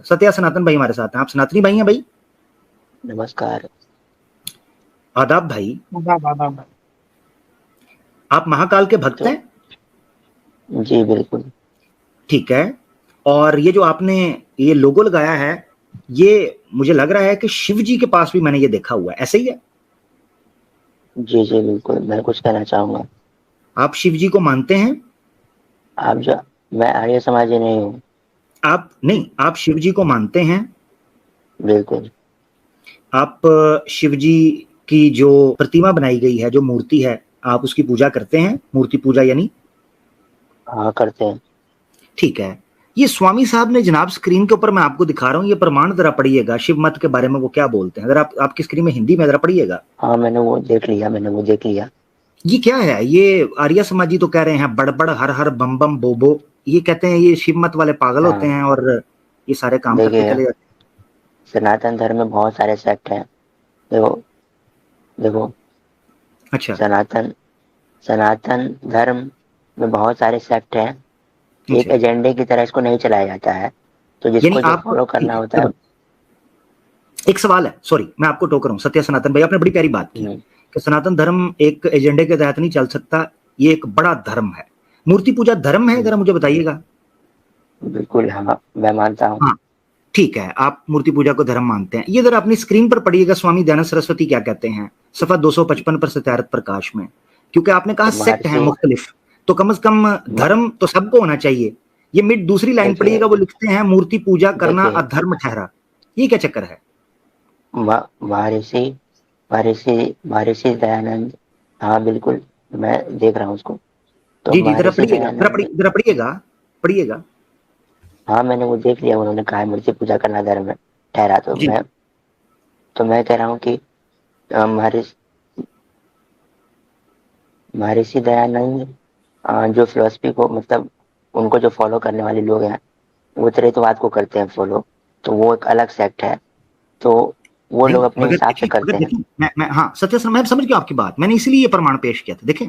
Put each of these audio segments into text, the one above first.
सत्या सनातन भाई हमारे साथ हैं। आप सनातनी भाई हैं भाई? नमस्कार। आदाब भाई। आदाब आदाब। आप महाकाल के भक्त तो हैं? जी बिल्कुल। ठीक है। और ये जो आपने ये लोगो लगाया है, ये मुझे लग रहा है कि शिव जी के पास भी मैंने ये देखा हुआ है, ऐसे ही है? जी जी बिल्कुल, मैं कुछ कहना चाहूंगा। आप शिव जी को मानते हैं? आप जो मैं आर्य समाजी नहीं हूँ। आप नहीं, आप शिव जी को मानते हैं? बिल्कुल। आप शिव जी की जो प्रतिमा बनाई गई है, जो मूर्ति है, आप उसकी पूजा करते हैं? मूर्ति पूजा यानी? हाँ करते हैं। ठीक है। ये स्वामी साहब ने जनाब स्क्रीन के ऊपर मैं आपको दिखा रहा हूँ, ये प्रमाण जरा पढ़िएगा शिव मत के बारे में, वो क्या बोलते हैं, अगर आप आपकी स्क्रीन में हिंदी में जरा पढ़िएगा। हाँ मैंने वो देख लिया। ये क्या है? ये आर्य समाजी तो कह रहे हैं बड़बड़ हर हर बम बम बोबो, ये कहते हैं ये शिव मत वाले पागल होते हाँ हैं और ये सारे काम करते देखिए, चले जाते सनातन धर्म में बहुत सारे सेक्ट हैं। देखो देखो, हैं। अच्छा। सनातन सनातन धर्म में बहुत सारे सेक्ट हैं। एक अच्छा, एजेंडे की तरह इसको नहीं चलाया जाता है, तो यानी जिसको जो आप, फॉलो ठीक करना है होता है। देखो, एक सवाल है, सॉरी मैं आपको टोक रहा हूँ सत्य सनातन भाई, आपने बड़ी प्यारी बात की कि सनातन धर्म एक एजेंडे के तहत नहीं चल सकता, ये एक बड़ा धर्म है। मूर्ति पूजा धर्म है, जरा मुझे बताइएगा। बिल्कुल हाँ, मैं मानता हूँ। हाँ, ठीक है, आप मूर्ति पूजा को धर्म मानते हैं। ये जरा अपनी स्क्रीन पर पढ़िएगा, स्वामी दयानंद सरस्वती क्या कहते हैं सफा 255 पर सत्यार्थ प्रकाश में, क्योंकि आपने कहा तो सेक्ट है महर्षि, मुख्तलिफ, तो कम से कम धर्म तो सबको होना चाहिए। ये मिड दूसरी लाइन देखिए पढ़िएगा, वो लिखते हैं मूर्ति पूजा करना देखिए अधर्म ठहरा। ये क्या चक्कर है? महर्षि महर्षि महर्षि दयानंद। हाँ बिल्कुल, मैं देख रहा हूँ उसको। तो जी जी, जरा महर्षि पढ़िएगा, दयानंद, जरा पढ़िएगा, पढ़िएगा। हाँ मैंने वो देख लिया। उन्होंने कहा है मूर्ति पूजा करना धर्म है ठहरा। जी तो मैं कह रहा हूँ कि महर्षि महर्षि दयानंद जो फिलोसफी को मतलब उनको जो फॉलो करने वाले लोग हैं, वो त्रैतवाद को करते हैं फॉलो। तो वो एक अलग सेक्ट है। तो वो नहीं, लोग अपने हिसाब से मगर करते हैं। देखिए, मैं हाँ सत्य सर, मैं समझ गया आपकी बात, मैंने इसीलिए ये प्रमाण पेश किया था। देखें,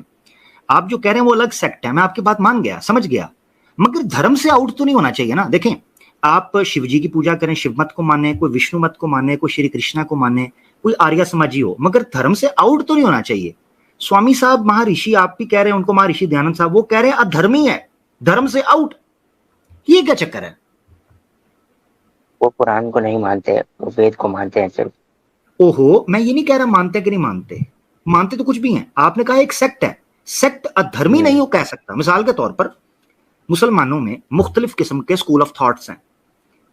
आप जो कह रहे हैं वो अलग सेक्ट है, मैं आपकी बात मान गया, समझ गया, मगर धर्म से आउट तो नहीं होना चाहिए ना। देखें, आप शिव जी की पूजा करें, शिव मत को माने, कोई विष्णु मत को माने, कोई श्री कृष्णा को माने, कोई आर्य समाजी हो, मगर धर्म से आउट तो नहीं होना चाहिए। स्वामी साहब महर्षि आप भी कह रहे हैं उनको, महर्षि दयानंद साहब वो कह रहे हैं अधर्मी है, धर्म से आउट, ये क्या चक्कर है? वो कुरान को नहीं मानते, वो वेद को मानते हैं सिर्फ। ओहो, मैं ये नहीं कह रहा मानते कि नहीं मानते, मानते तो कुछ भी हैं। आपने कहा एक सेक्ट है, सेक्ट अधर्मी नहीं हो कह सकता। मिसाल के तौर पर मुसलमानों में मुख्तलिफ किस्म के स्कूल ऑफ थॉट्स हैं,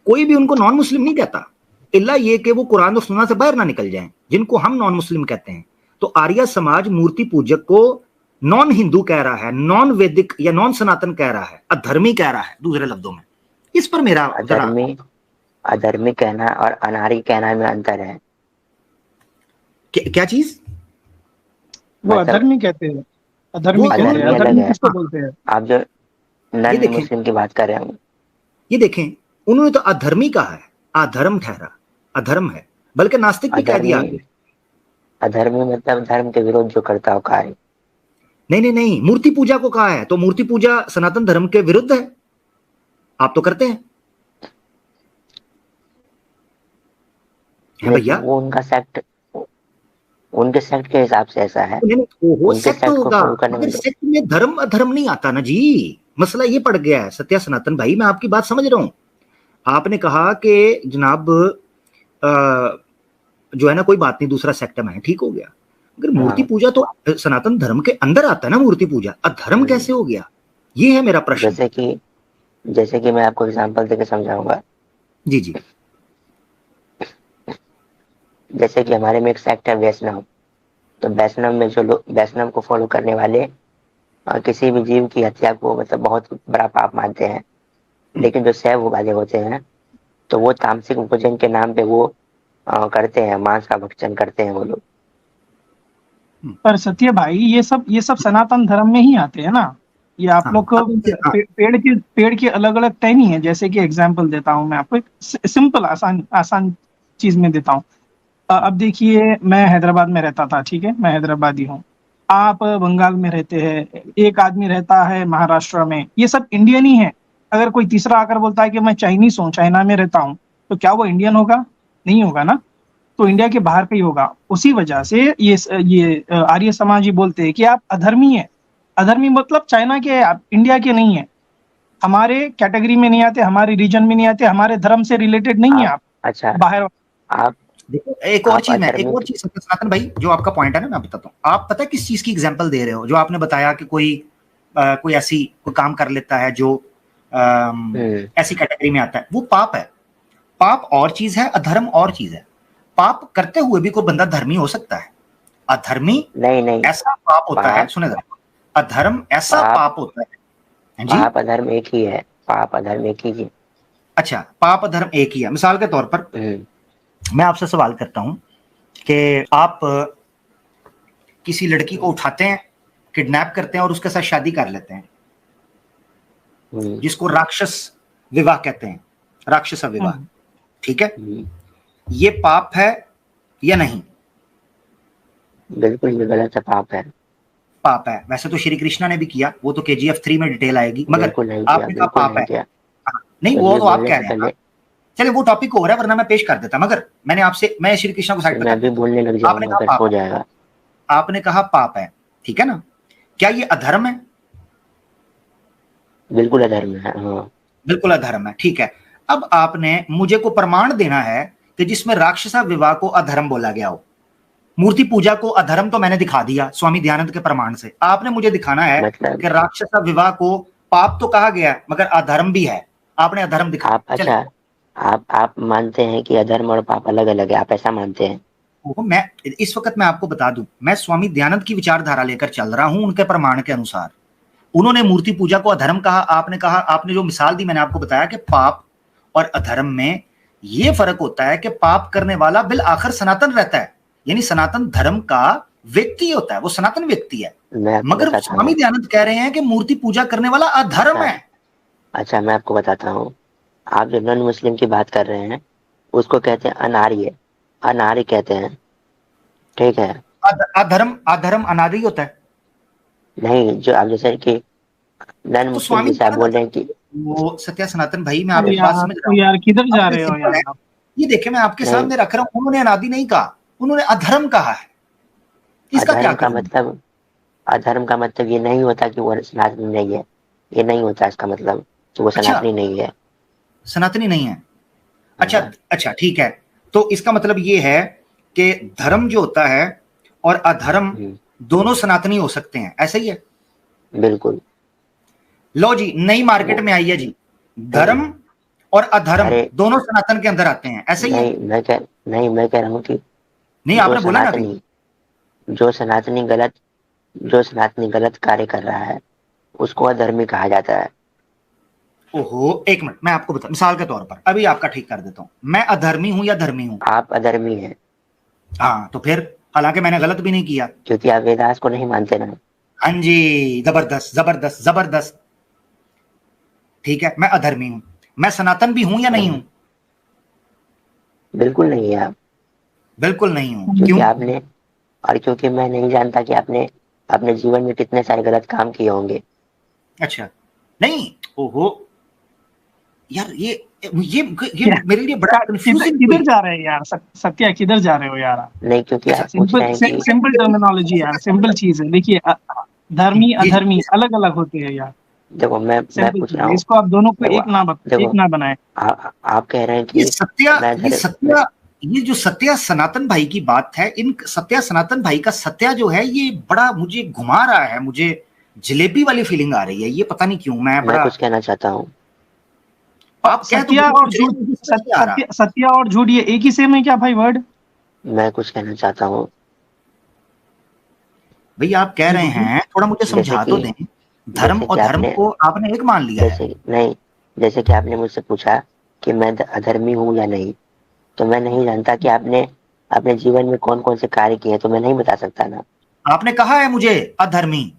कोई भी उनको नॉन मुस्लिम नहीं कहता, इल्ला ये कि वो कुरान और सुन्नत से बाहर ना निकल जाएं, जिनको हम नॉन मुस्लिम कहते हैं। तो आर्य समाज मूर्ति पूजक को नॉन हिंदू कह रहा है, नॉन वैदिक या नॉन सनातन कह रहा है, अधर्मी कह रहा है दूसरे लफ्जों में। इस पर मेरा जरा, अधर्मी अधर्मी कहना और अनारी कहना में अंतर है। क्या चीज? वो मतलब अधर्मी कहते हैं, वो अधर्मी कहते हैं। अधर्मी अलग अधर्मी है। किसको बोलते हैं? आप जो ये नन देखें, मुस्लिम की बात कर रहे हैं। ये देखें, उन्होंने तो अधर्मी कहा है, अधर्म ठहरा, अधर्म है, बल्कि नास्तिक भी कह दिया अधर्मी आगे। अधर्मी मतलब धर्म के विरोध जो करता हो कार्य। नहीं नहीं नहीं, मूर्ति पूजा को कहा है, तो मूर्ति पूजा सनातन धर्म के विरुद्ध है, आप तो करते हैं लेकिन भैया। वो उनके सेक्ट के हिसाब से ऐसा है। वो उनके सेक्ट सेक्ट को होगा, फॉलो करने मगर वाले। सेक्ट में धर्म अधर्म नहीं आता ना जी, मसला ये पड़ गया है। सत्या सनातन भाई, मैं आपकी बात समझ रहा हूं। आपने कहा कि जनाब जो है ना, कोई बात नहीं, दूसरा सेक्ट में है, ठीक हो गया, अगर मूर्ति हाँ पूजा तो सनातन धर्म के अंदर आता है ना, मूर्ति पूजा अधर्म कैसे हो गया, ये है मेरा प्रश्न। जैसे कि मैं आपको एग्जांपल देके समझाऊंगा। जी जी। जैसे कि हमारे में एक सेक्ट है वैष्णव। तो वैष्णव में जो लोग वैष्णव को फॉलो करने वाले किसी भी जीव की हत्या को मतलब बहुत बड़ा पाप मानते हैं। लेकिन जो शैव वाले होते हैं, तो वो तामसिक भोजन के नाम पे वो करते हैं, मांस का भक्षण करते हैं वो लोग। पर सत्य भाई, ये सब सनातन धर्म में ही आते हैं ना। ये आप हाँ, लोग को हाँ, पेड़ के अलग अलग टहनी है। जैसे कि एग्जाम्पल देता हूँ मैं आपको, एक सिंपल आसान आसान चीज में देता हूँ। अब देखिए, मैं हैदराबाद में रहता था, ठीक है, मैं हैदराबादी हूँ। आप बंगाल में रहते हैं, एक आदमी रहता है महाराष्ट्र में, ये सब इंडियन ही है। अगर कोई तीसरा आकर बोलता है कि मैं चाइनीज हूँ, चाइना में रहता हूँ, तो क्या वो इंडियन होगा? नहीं होगा ना, तो इंडिया के बाहर का ही होगा। उसी वजह से ये आर्य समाज ही बोलते हैं कि आप अधर्मी है। अधर्मी मतलब चाइना के हैं, आप इंडिया के नहीं है, हमारे कैटेगरी में नहीं आते, हमारे रीजन में नहीं आते, हमारे धर्म से रिलेटेड नहीं है आप अच्छा, बाहर। आप देखो एक और चीज, मैं एक अधर्मी और चीज सनातन भाई, जो आपका पॉइंट है ना, मैं बताता हूँ। आप पता है किस चीज की एग्जांपल दे रहे हो? जो आपने बताया कि कोई ऐसी कोई काम कर लेता है जो ऐसी कैटेगरी में आता है, वो पाप है। पाप और चीज है, अधर्म और चीज है। पाप करते हुए भी कोई बंदा धर्मी हो सकता है। अधर्मी नहीं ऐसा पाप होता है, पाप सुने जरा, अधर्म ऐसा पाप पाप होता है। हाँ जी, पाप अधर्म एक ही है, पाप अधर्म एक ही है। अच्छा, पाप अधर्म एक ही है। मिसाल के तौर पर मैं आपसे सवाल करता हूं कि आप किसी लड़की को उठाते हैं, किडनैप करते हैं और उसके साथ शादी कर लेते हैं, जिसको राक्षस विवाह कहते हैं, राक्षस विवाह, ठीक है? ये पाप है या नहीं? बिल्कुल, ये गलत है, पाप है। पाप है। वैसे तो श्री कृष्णा ने भी किया, वो तो KGF 3 में डिटेल आएगी, मगर बिल्कुल नहीं किया, आपने कहा बिल्कुल पाप नहीं है। किया। नहीं, वो चलिए तो आप बोलने कह से रहे हैं ना। पहले चलिए वो टॉपिक हो रहा है, वरना मैं पेश कर देता, मगर मैंने आपसे, मैं श्री कृष्णा को साइड पे मैं कर भी देता हूं। बोलने लग आपने जाऊंगा, कहा फिर पाप हो है, जाएगा। आपने कहा पाप है, ठीक है ना? क्या ये अधर्म है? बिल्कुल अधर्म है, हाँ। बिल्कुल अधर्म है, ठीक है। अब आपने मुझे को प्रमाण देना है कि जिसमें राक्षसा विवाह को अधर्म बोला गया हो। मूर्ति पूजा को अधर्म तो मैंने दिखा दिया स्वामी दयानंद के प्रमाण से। आपने मुझे दिखाना है मतलब कि राक्षसा विवाह को पाप तो कहा गया है, मगर अधर्म भी है। आपने अधर्म दिखाया। आप चले, अच्छा, आप मानते हैं कि अधर्म और पाप अलग अलग है, आप ऐसा मानते हैं? मैं इस वक्त मैं आपको बता दूं, मैं स्वामी दयानंद की विचारधारा लेकर चल रहा हूं, उनके प्रमाण के अनुसार। उन्होंने मूर्ति पूजा को अधर्म कहा, आपने कहा, आपने जो मिसाल दी मैंने आपको बताया कि पाप और अधर्म में यह फर्क होता है कि पाप करने वाला बिल आखिर सनातन रहता है, यानी सनातन धर्म का व्यक्ति होता है, वो सनातन व्यक्ति है। मैं आपको मगर बताता स्वामी हूँ। दयानंद कह रहे हैं कि मूर्ति पूजा करने वाला अधर्म है। अच्छा, मैं आपको बताता हूँ। आप जो नॉन मुस्लिम की बात कर रहे हैं, उसको कहते हैं अनार्य, अनार्य कहते हैं, ठीक है? अधर्म, अधर्म अनादि होता है। नहीं, जो आप जैसे कि नॉन तो मुस्लिम स्वामी जैसे आप बोल दयानंद, रहे हैं कि वो सत्या सनातन भाई, मैं ओ आपकी बात यार, समझ रहा ओ हूँ। यार किधर जा बात रहे हो सिंपल है। यार आप? ये देखिए, मैं आपके नहीं, सामने रख रहा हूं, उन्होंने अनादि नहीं कहा, उन्होंने अधर्म कहा है। इसका क्या अधर्म का करूं? मतलब, अधर्म का मतलब ये नहीं होता कि वो सनातनी नहीं है। ये नहीं होता इसका मतलब कि वो अच्छा, सनातनी नहीं है। सनातनी नहीं है। अच्छा, हाँ, अच्छा, ठीक है। तो इसका मतलब ये है कि धर्म जो होता है और अधर्म दोनों सनातनी हो सकते हैं, ऐसा ही है? बिल्कुल। लो जी, नई मार्केट वो में आई है जी, धर्म और अधर्म अरे दोनों सनातन के अंदर आते हैं, ऐसा ही है? मैं कह रहा हूँ कि नहीं, जो आपने बोला ना अभी। सनातनी जो सनातनी गलत जो सनातनी गलत कार्य कर रहा है, उसको अधर्मी कहा जाता है। ओहो, एक मिनट, मैं आपको बता, मिसाल के तौर पर अभी आपका ठीक कर देता हूं। मैं अधर्मी हूं या धर्मी हूं? आप अधर्मी हैं, हाँ, तो फिर हालांकि मैंने गलत भी नहीं किया। क्योंकि आप वेदास को नहीं मानते ना। हाँ जी, जबरदस्त जबरदस्त जबरदस्त। ठीक है, मैं अधर्मी हूं। मैं सनातन भी हूं या नहीं हूं? बिल्कुल नहीं है आप। बिल्कुल नहीं हूं। क्योंकि क्यों? आपने और क्योंकि मैं नहीं जानता कि आपने अपने जीवन में कितने सारे गलत काम किए होंगे। अच्छा, नहीं, ओहो यार, ये क्या मेरे लिए बड़ा किधर कंफ्यूजिंग किधर हुई। जा रहे हैं यार? सत्या किधर जा रहे हो यार आप? नहीं, क्योंकि अच्छा, आप पूछ सिंपल रहे हैं कि सिंपल टर्मिनोलॉजी यार, सिंपल चीज है। देखिए धर्मी ये अधर्मी अलग अलग होते हैं यार, देखो, मैं सिंपल पूछ चीज रहा है। हूँ। इसको आप दोनों को देखो एक देखो ना बनाए। आप कह रहे हैं ये कि सत्या, मैं ये धर्म सत्या, ये जो सत्या सनातन भाई की बात है, इन सत्या सनातन भाई का सत्या जो है, ये बड़ा मुझे घुमा रहा है, मुझे जलेबी वाली फीलिंग आ रही है। ये पता नहीं क्यों, मैं मैं बड़ा, कुछ कहना चाहता हूँ। आप कह तो सत्या बहुत और कुछ रहे झूठ, हैं, मुझे समझ नहीं आ रहा। सत्या और झूठ ये एक ही सेम है क्या भाई वर्ड? मैं कुछ कहना चाहता हूँ। भैया आप कह जी रहे बोलिए। हैं, थोड़ा मुझे जैसे समझा कि तो दें। धर्म जैसे और कि धर्म आपने को आपने एक मान लिया है। जैसे नहीं जैसे कि आपने मुझसे पूछा कि मैं अधर्मी हूँ या नहीं, तो मैं नहीं जानता कि आपने अपने जीवन में कौन कौन से कार्य किए हैं, तो मैं नहीं बता सकता ना। आपने कहा है मुझे अधर्मी।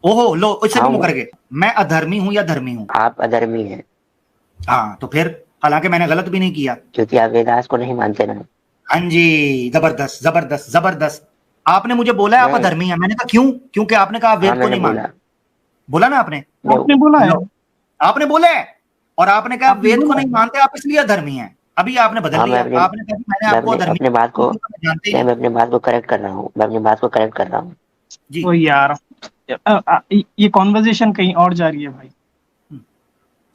ओहो, लो, इससे भी हाँ, मुकर गए। मैं अधर्मी हूं या धर्मी हूं? आप अधर्मी हैं, हाँ, तो फिर हालांकि मैंने गलत भी नहीं किया। क्योंकि आप वेदास को नहीं मानते ना। हाँ जी, जबरदस्त जबरदस्त जबरदस्त। आपने मुझे बोला है आप नहीं, अधर्मी हैं, मैंने कहा क्यों? क्योंकि आपने कहा हाँ वेद को मैंने नहीं बोला। मानते। बोला ना आपने? नहीं, आपने बोला है, लो, आपने बोला है, और आपने कहा आपने वेद को बोला नहीं है। मानते आप, इसलिए अधर्मी हैं। अभी आपने बदल हाँ, लिया, आपने कहा कि मैंने आपको अधर्मी अपने बात को जानते ही नहीं। मैं अपने बात को करेक्ट कर रहा हूँ, मैं अपनी बात को करेक्ट कर रहा हूँ। जी तो यार ये कॉन्वर्जेशन कहीं और जा रही है भाई।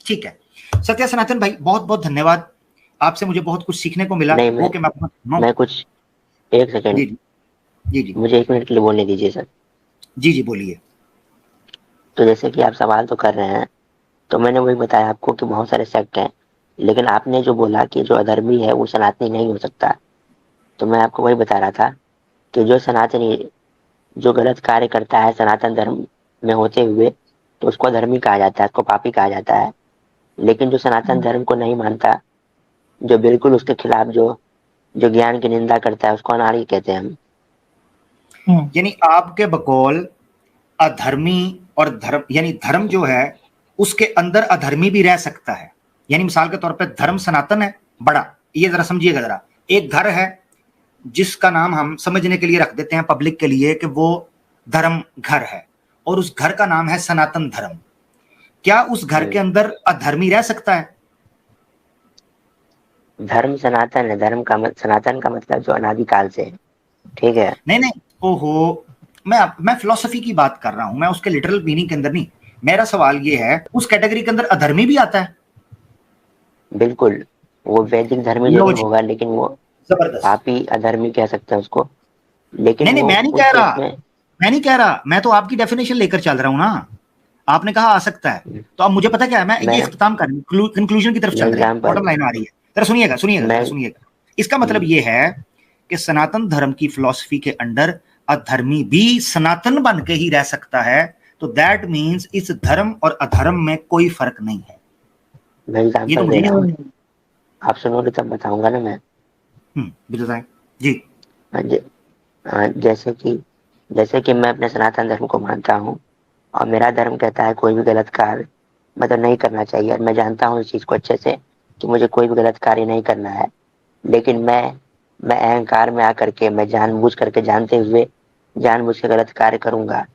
ठीक है। सत्या सनातन भाई बहुत बहुत धन्यवाद, आपसे मुझे बहुत कुछ सीखने को मिला। नहीं, वो कि मैं कुछ एक सेकंड, जी जी जी मुझे 1 मिनट के लिए बोलने दीजिए सर। जी जी बोलिए। तो जैसे कि आप सवाल तो कर रहे हैं, तो मैंने वही बताया आपको कि बहुत सारे सेक्ट हैं, लेकिन आपने जो बोला कि जो अधर्मी है वो सनातनी नहीं हो सकता, तो मैं आपको वही बता रहा था कि जो सनातनी जो गलत कार्य करता है सनातन धर्म में होते हुए, तो उसको अधर्मी कहा जाता है, उसको पापी कहा जाता है। लेकिन जो सनातन धर्म को नहीं मानता, जो बिल्कुल उसके खिलाफ जो जो ज्ञान की निंदा करता है, उसको अनाड़ी कहते हैं हम। यानी आपके बकौल अधर्मी और धर्म, यानी धर्म जो है उसके अंदर अधर्मी भी रह सकता है। यानी मिसाल के तौर पे धर्म सनातन है बड़ा, ये जरा समझिएगा जरा। एक घर है जिसका नाम हम समझने के लिए रख देते हैं पब्लिक के लिए कि वो धर्म घर है, और उस घर का नाम है सनातन धर्म। क्या उस घर के अंदर अधर्मी रह सकता है? धर्म सनातन है, सनातन का मतलब जो अनादिकाल से है, ठीक है। नहीं नहीं, ओहो, मैं फिलोसफी की बात कर रहा हूं, मैं उसके लिटरल मीनिंग के अंदर नहीं। मेरा सवाल ये है, उस कैटेगरी के अंदर अधर्मी भी आता है? बिल्कुल, वो वैदिक धर्मी जरूर होगा, लेकिन वो जबरदस्त। पापी अधर्मी कह सकते हैं उसको, लेकिन नहीं नहीं, वो मैं नहीं उस कह केस रहा, में मैं नहीं कह रहा, मैं तो आपकी डेफिनेशन लेकर चल रहा हूं ना। आपने कहा आ सकता है, तो अब मुझे पता क्या है, मैं ये मैं इख्तिताम कर, कंक्लूजन की तरफ चल रहे हैं, एग्जाम्पल बॉटम लाइन आ रही है। जरा सुनिएगा सुनिएगा मैं जरा सुनिएगा। इसका मतलब ये है कि सनातन धर्म की फिलॉसफी के अंदर अधर्मी भी सनातन बन के ही रह सकता है, तो दैट मीन्स इस धर्म और अधर्म में कोई फर्क नहीं है। ये तो एग्जाम्पल मुझे दे रहा समझ। हूँ, आप सुनोगे तब बताऊंगा ना मैं। बताएं जी। ज- जैसे कि मैं अपने सनातन धर्म को मानता हूँ, और मेरा धर्म कहता है कोई भी गलत कार्य मतलब नहीं करना चाहिए, और मैं जानता हूँ इस चीज को अच्छे से कि मुझे कोई भी गलत कार्य नहीं करना है। लेकिन मैं अहंकार में आकर के, मैं जानबूझ करके, जानते हुए जानबूझ के गलत कार्य करूंगा।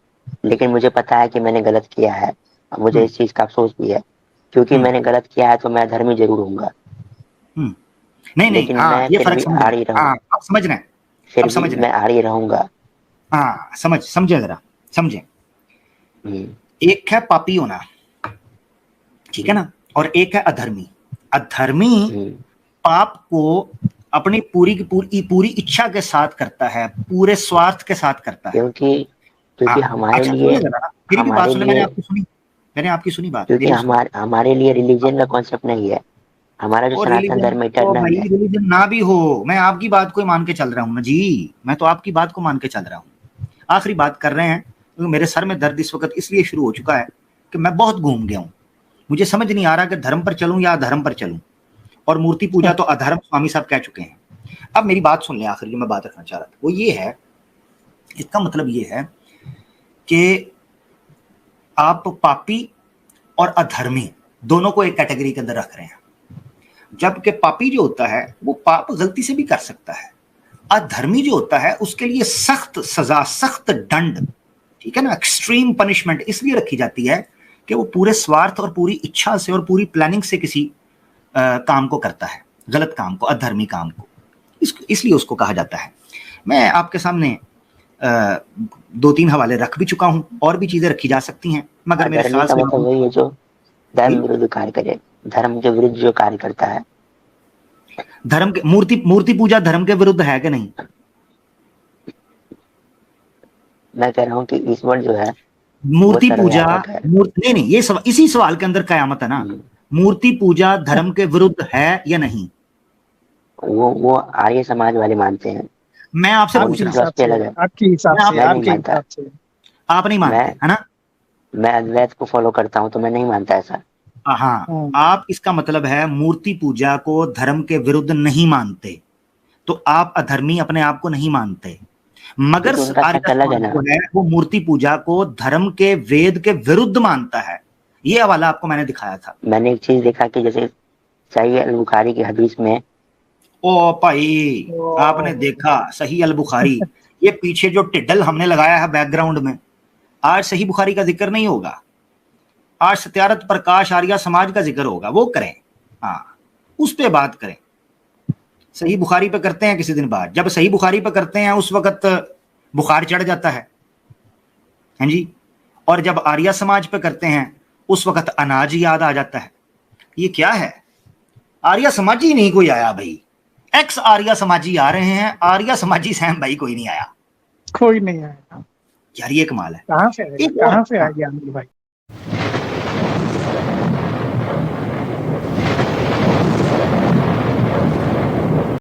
लेकिन मुझे पता है कि मैंने गलत किया है, और मुझे इस चीज का अफसोस भी है, क्योंकि मैंने गलत किया है तो मैं धर्मी जरूर हूंगा। नहीं नहीं, लेकिन हाँ मैं ये फिर फर्क भी समझ रहे आड़ी हैं, रहूं, हाँ अब समझ रहे हैं, फिर अब भी समझ रहे मैं हैं। आड़ी रहूंगा। हाँ समझे जरा, समझे। हम्म, एक है पापी होना, ठीक है ना, और एक है अधर्मी। अधर्मी हम्म, पाप को अपनी पूरी की पूरी इच्छा के साथ करता है, पूरे स्वार्थ के साथ करता है। क्योंकि हमारे अच्छा लिए सुनिए जरा, मेरी भी बात हमारे सुने, लिए मैंने आपकी सुनी बात, क्योंकि मेरी भी सुनो। हमारे लिए रिलीजन का कॉन्सेप्ट नहीं है, हमारा जो और सनातन रिलीजन धर्म तो इटर्नल भाई, है। रिलीजन ना भी हो, मैं आपकी बात को ही मान के चल रहा हूँ ना जी, मैं तो आपकी बात को मान के चल रहा हूँ। आखिरी बात कर रहे हैं, क्योंकि मेरे सर में दर्द इस वक्त इसलिए शुरू हो चुका है कि मैं बहुत घूम गया हूँ। मुझे समझ नहीं आ रहा कि धर्म पर चलूं या अधर्म पर चलूं, और मूर्ति पूजा तो अधर्म स्वामी साहब कह चुके हैं। अब मेरी बात सुन लें, आखिर जो मैं बात रखना चाह रहा था वो ये है, इसका मतलब ये है कि आप पापी और अधर्मी दोनों को एक कैटेगरी के अंदर रख रहे हैं। जबकि पापी जो होता है वो पाप गलती से भी कर सकता है, अधर्मी जो होता है उसके लिए सख्त सजा, सख्त दंड, ठीक है ना, एक्सट्रीम पनिशमेंट इसलिए रखी जाती है कि वो पूरे स्वार्थ और पूरी इच्छा से और पूरी प्लानिंग से किसी काम को करता है, गलत काम को, अधर्मी काम को, इसलिए उसको कहा जाता है। मैं आपके सामने 2-3 हवाले रख भी चुका हूं, और भी चीजें रखी जा सकती हैं, मगर मेरे अधर्मी ख्याल का से मतलब वही है जो धर्म विरुद्ध कार्य करे, धर्म के विरुद्ध जो कार्य करता है। धर्म के मूर्ति पूजा धर्म के विरुद्ध है कि नहीं? मैं कह रहा हूँ कि ईश्वर जो है वो मूर्ति पूजा, सर्वव्यापक है। नहीं नहीं, ये इसी सवाल के अंदर कयामत है ना। मूर्ति पूजा धर्म के विरुद्ध है या नहीं? वो आर्य समाज वाले मानते हैं, मैं आपसे आपके पूछ रहा हिसाब हूं, फिलॉसफी से, अलग है। आपके हिसाब मैं से, मैं आपसे नहीं पूछ आपके रहा मानता, हिसाब से। हूं, आप नहीं मानते मैं है ना? मैं अद्वैत को फॉलो करता हूँ, तो मैं नहीं मानता ऐसा। हाँ, आप, इसका मतलब है मूर्ति पूजा को धर्म के विरुद्ध नहीं मानते, तो आप अधर्मी अपने आप को नहीं मानते। मगर क्योंकि उनका आर्य सेक्ट अलग है समाज ना। जो है वो मूर्ति पूजा को धर्म के, वेद के विरुद्ध मानता है। ये हवाला आपको मैंने दिखाया था। मैंने एक चीज देखा कि जैसे सही अल बुखारी की हदीस में, ओ भाई, आपने देखा सही अल बुखारी, ये पीछे जो टिड्डल हमने लगाया है बैकग्राउंड में, आज सही बुखारी का जिक्र नहीं होगा, आज सत्यारथ प्रकाश आर्या समाज का जिक्र होगा, वो करें, हाँ उस पे बात करें। सही बुखारी पे करते हैं किसी दिन बाद, जब सही बुखारी पे करते हैं उस वक्त बुखार चढ़ जाता है, हैं जी। और जब आर्या समाज पे करते हैं उस वक्त अनाज याद आ जाता है। ये क्या है? आर्या समाजी नहीं कोई आया भाई, एक्स आर्या समाजी आ रहे हैं, आर्या समाजी सैम भाई कोई नहीं आया, कोई नहीं आया। यार ये कमाल है। कहाँ से आएगा, एक कहाँ और से आ गया अनिल भाई?